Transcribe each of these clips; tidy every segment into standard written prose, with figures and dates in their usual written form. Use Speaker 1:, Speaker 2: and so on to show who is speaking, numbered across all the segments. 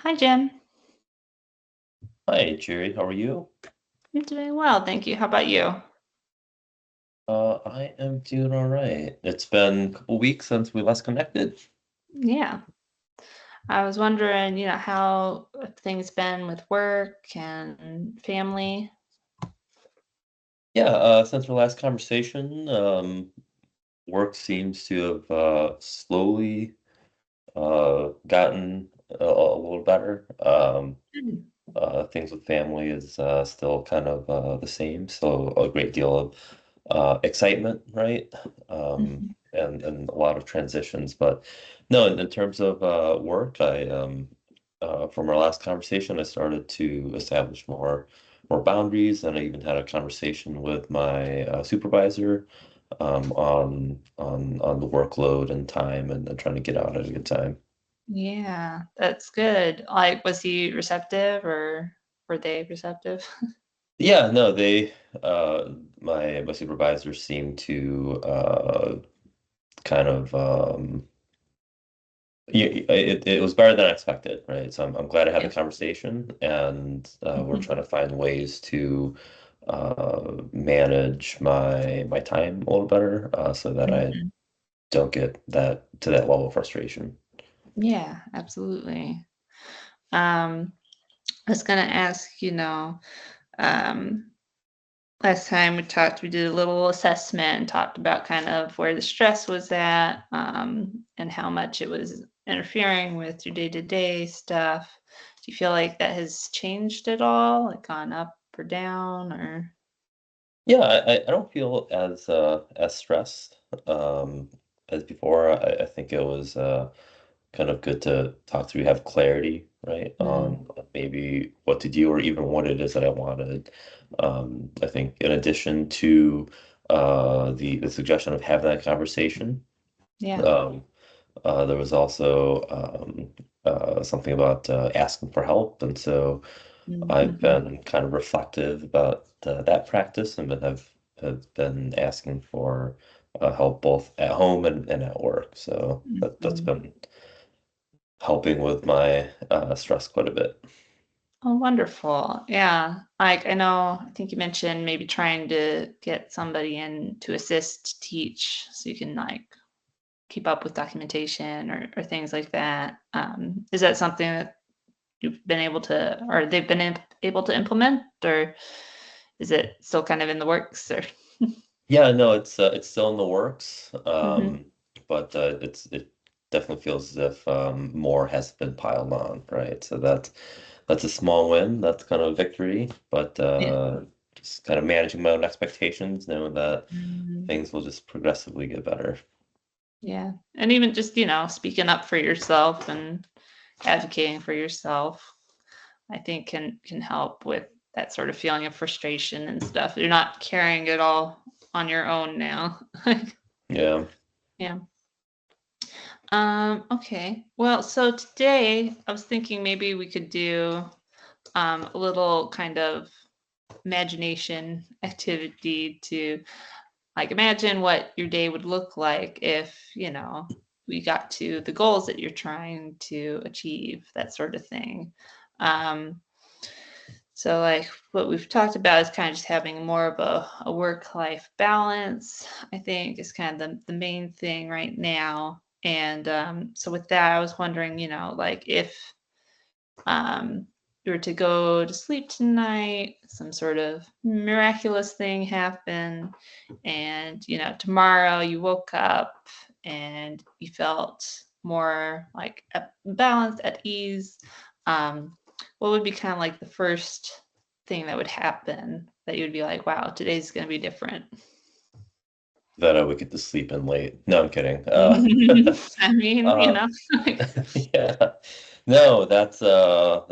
Speaker 1: Hi, Jim.
Speaker 2: Hi, Jerry. How are you?
Speaker 1: I'm doing well, thank you. How about you?
Speaker 2: I am doing all right. It's been a couple weeks since we last connected.
Speaker 1: Yeah. I was wondering, how things been with work and family.
Speaker 2: Yeah, since our last conversation, work seems to have slowly gotten a little better.
Speaker 1: Good.
Speaker 2: Things with family is still kind of the same, so a great deal of excitement, right?
Speaker 1: Mhm.
Speaker 2: And a lot of transitions. But no, in terms of work, I from our last conversation, I started to establish more boundaries, and I even had a conversation with my supervisor on the workload and time and trying to get out at a good time.
Speaker 1: Yeah, that's good. Like, was he receptive or were they receptive?
Speaker 2: Yeah, no, they my supervisors seem to kind of it was better than I expected, right? So I'm glad I had the
Speaker 1: Yeah.
Speaker 2: conversation, and we're
Speaker 1: Mhm.
Speaker 2: trying to find ways to manage my time a little better, so that I
Speaker 1: Mhm.
Speaker 2: don't get that to that level of frustration.
Speaker 1: Yeah, absolutely. Um, I was gonna ask, um, last time we talked, we did a little assessment and talked about kind of where the stress was at, and how much it was interfering with your day-to-day stuff. Do you feel like that has changed at all, like gone up or down or?
Speaker 2: Yeah, I don't feel as stressed as before. I think it was kind of good to talk through, have clarity, right,
Speaker 1: Mm,
Speaker 2: on maybe what to do or even what it is that I wanted. I think in addition to the suggestion of having that conversation,
Speaker 1: yeah.
Speaker 2: um, there was also something about asking for help, and so I've
Speaker 1: Mhm.
Speaker 2: been kind of reflective about that practice and have been asking for help both at home and at work. So that's
Speaker 1: Mhm.
Speaker 2: been helping with my stress quite a bit.
Speaker 1: Oh, wonderful. Yeah. Like, I think you mentioned maybe trying to get somebody in to assist teach so you can, like, keep up with documentation or things like that. Is that something that you've been able to, or they've been able to implement, or is it still kind of in the works? Or
Speaker 2: Yeah, no, it's still in the works,
Speaker 1: Mhm.
Speaker 2: but it definitely feels as if more has been piled on, right? So that's a small win. That's kind of a victory, but
Speaker 1: Yeah.
Speaker 2: just kind of managing my own expectations, knowing that
Speaker 1: Mhm.
Speaker 2: things will just progressively get better.
Speaker 1: Yeah, and even just speaking up for yourself and advocating for yourself, I think can help with that sort of feeling of frustration and stuff. You're not carrying it all on your own now.
Speaker 2: Yeah.
Speaker 1: Yeah. Okay. Well, so today I was thinking maybe we could do a little kind of imagination activity to like imagine what your day would look like if, we got to the goals that you're trying to achieve, that sort of thing. Um, so like what we've talked about is kind of just having more of a work-life balance, I think is kind of the main thing right now. And so with that, I was wondering, like if um, you were to go to sleep tonight, some sort of miraculous thing happened, and tomorrow you woke up and you felt more like balanced, at ease. What would be kind of like the first thing that would happen that you would be like, wow, today's going to be different?
Speaker 2: That I would get to sleep in late. No, I'm kidding.
Speaker 1: I mean,
Speaker 2: Uh,
Speaker 1: like,
Speaker 2: yeah. No, that's a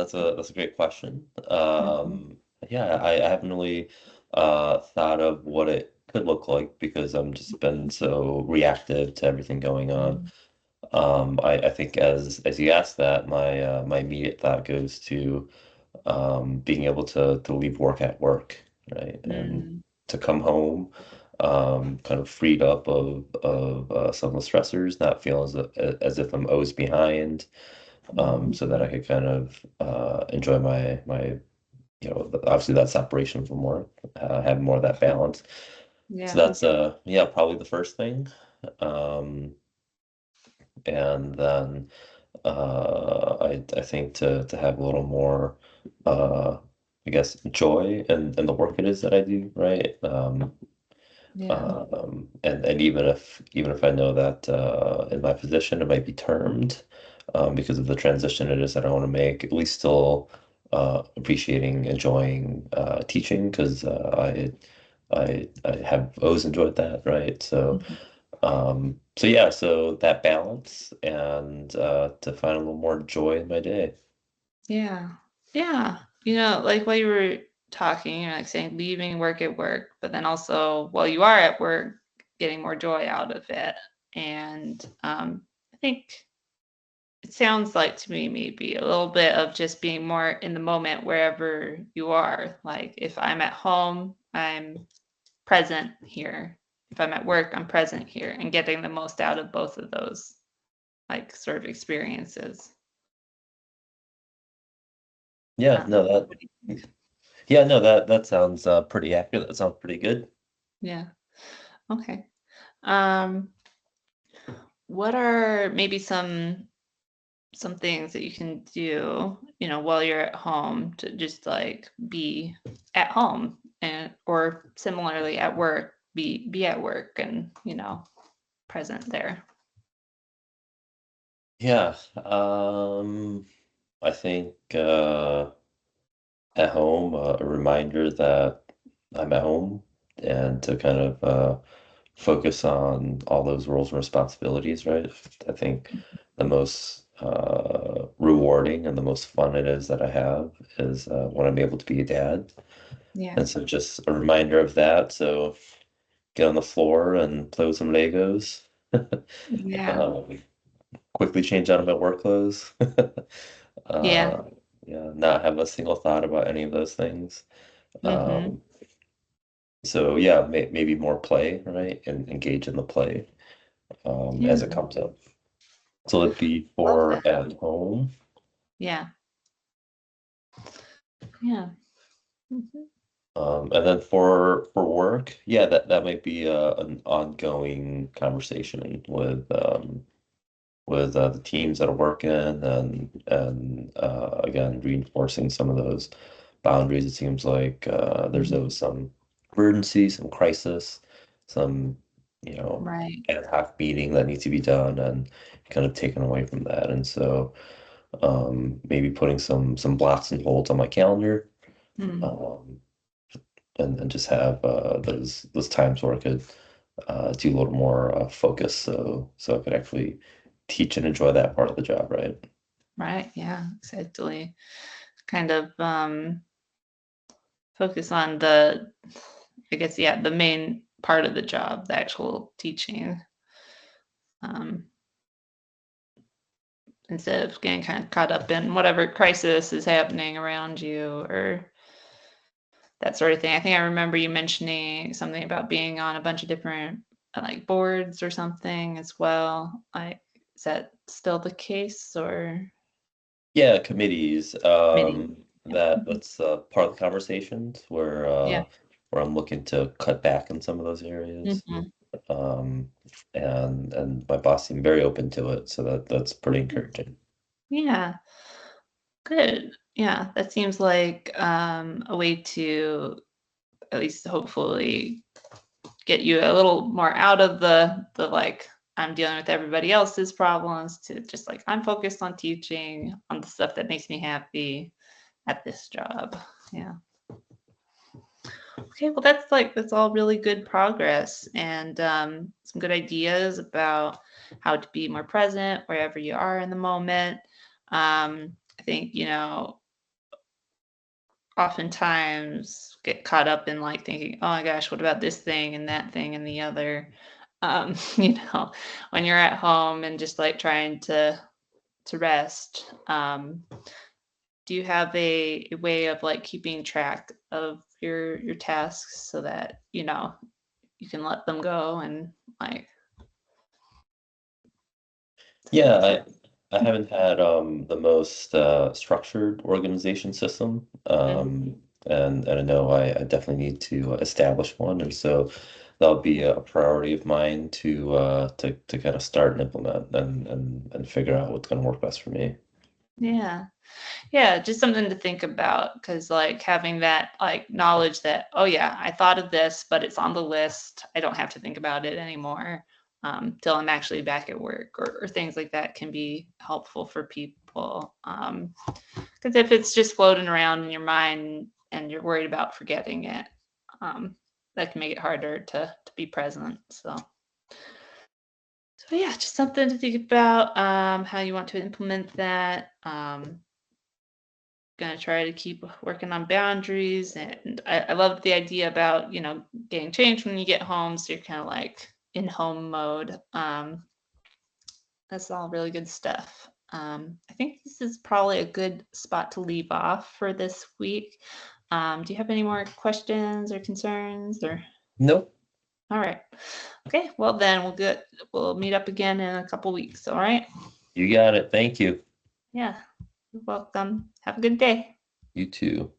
Speaker 2: great question.
Speaker 1: Mhm.
Speaker 2: Yeah, I haven't really thought of what it could look like because I'm just been so reactive to everything going on. I think as you asked that, my immediate thought goes to being able to leave work at work, right? And
Speaker 1: Mm,
Speaker 2: to come home, kind of freed up of some of the stressors, not feeling as if I'm always behind, so that I could kind of enjoy my obviously that separation from work, have more of that balance. So
Speaker 1: Yeah.
Speaker 2: that's yeah, probably the first thing. Um, and then I think to have a little more I guess joy in the work it is that I do, right?
Speaker 1: Yeah.
Speaker 2: And even if I know that in my position it might be termed because of the transition it is that I want to make, at least still appreciating, enjoying teaching because I have always enjoyed that, right?
Speaker 1: Mhm.
Speaker 2: So yeah, so that balance and to find a little more joy in my day.
Speaker 1: Yeah. Yeah. Like while you were talking, like saying leaving work at work, but then also while you are at work, getting more joy out of it. And I think it sounds like to me maybe a little bit of just being more in the moment wherever you are. Like if I'm at home, I'm present here. If I'm at work, I'm present here and getting the most out of both of those like sort of experiences.
Speaker 2: Yeah, no,
Speaker 1: What do you think?
Speaker 2: yeah, no, that sounds pretty accurate. That sounds pretty good.
Speaker 1: Yeah. Okay. Um, what are maybe some things that you can do, while you're at home to just like be at home and or similarly at work, be at work and, present there.
Speaker 2: Yeah, I think at home, a reminder that I'm at home and to kind of focus on all those roles and responsibilities, right? I think the most rewarding and the most fun it is that I have is when I'm able to be a dad.
Speaker 1: Yeah.
Speaker 2: And so just a reminder of that. So get on the floor and play with some Legos.
Speaker 1: Yeah.
Speaker 2: Um, quickly change out of my work clothes.
Speaker 1: Yeah.
Speaker 2: Uh, yeah, not have a single thought about any of those things.
Speaker 1: Mhm.
Speaker 2: Um, so yeah, maybe more play, right? And engage in the play
Speaker 1: Yeah.
Speaker 2: as it comes up. So it'd be
Speaker 1: Love that.
Speaker 2: for at home.
Speaker 1: Yeah. Yeah. Mhm.
Speaker 2: And then for work, yeah, that might be an ongoing conversation with the teams that are working and again reinforcing some of those boundaries. It seems like there's always some urgency, some crisis, some
Speaker 1: Right.
Speaker 2: ad hoc meeting that needs to be done and kind of taken away from that. And so maybe putting some blocks and holds on my calendar
Speaker 1: Mm.
Speaker 2: um, and just have those times where I could do a little more focus so I could actually teach and enjoy that part of the job, right?
Speaker 1: Right. Yeah, exactly. Kind of focus on the, I guess, yeah, the main part of the job, the actual teaching. Um, instead of getting kind of caught up in whatever crisis is happening around you or that sort of thing. I think I remember you mentioning something about being on a bunch of different like boards or something as well. Like, is that still the case or
Speaker 2: Yeah, committees.
Speaker 1: committee? Yeah.
Speaker 2: That's part of the conversations
Speaker 1: Yeah.
Speaker 2: where I'm looking to cut back in some of those areas.
Speaker 1: Mhm.
Speaker 2: Um, and my boss seemed very open to it, so that's pretty encouraging.
Speaker 1: Yeah. Good. Yeah. That seems like a way to at least hopefully get you a little more out of the like I'm dealing with everybody else's problems to just like I'm focused on teaching on the stuff that makes me happy at this job. Yeah. Okay, well that's all really good progress and some good ideas about how to be more present wherever you are in the moment. I think, oftentimes get caught up in like thinking, oh my gosh, what about this thing and that thing and the other? You know, when you're at home and just like trying to rest. Do you have a way of like keeping track of your tasks so that you can let them go and like
Speaker 2: Yeah,
Speaker 1: focus on?
Speaker 2: I haven't had the most structured organization system. And I know I definitely need to establish one, and so that'll be a priority of mine to kind of start and implement and figure out what's going to work best for me.
Speaker 1: Yeah. Yeah, just something to think about because like having that like knowledge that, oh yeah, I thought of this, but it's on the list. I don't have to think about it anymore till I'm actually back at work or things like that can be helpful for people. Because if it's just floating around in your mind and you're worried about forgetting it, that can make it harder to be present. So yeah, just something to think about how you want to implement that. Gonna try to keep working on boundaries, and I love the idea about getting changed when you get home, so you're kind of like in home mode. That's all really good stuff. I think this is probably a good spot to leave off for this week. Do you have any more questions or concerns or?
Speaker 2: Nope,
Speaker 1: All right. Okay, well then we'll meet up again in a couple weeks, all right?
Speaker 2: you got it. Thank you.
Speaker 1: Yeah, you're welcome. Have a good day.
Speaker 2: You too.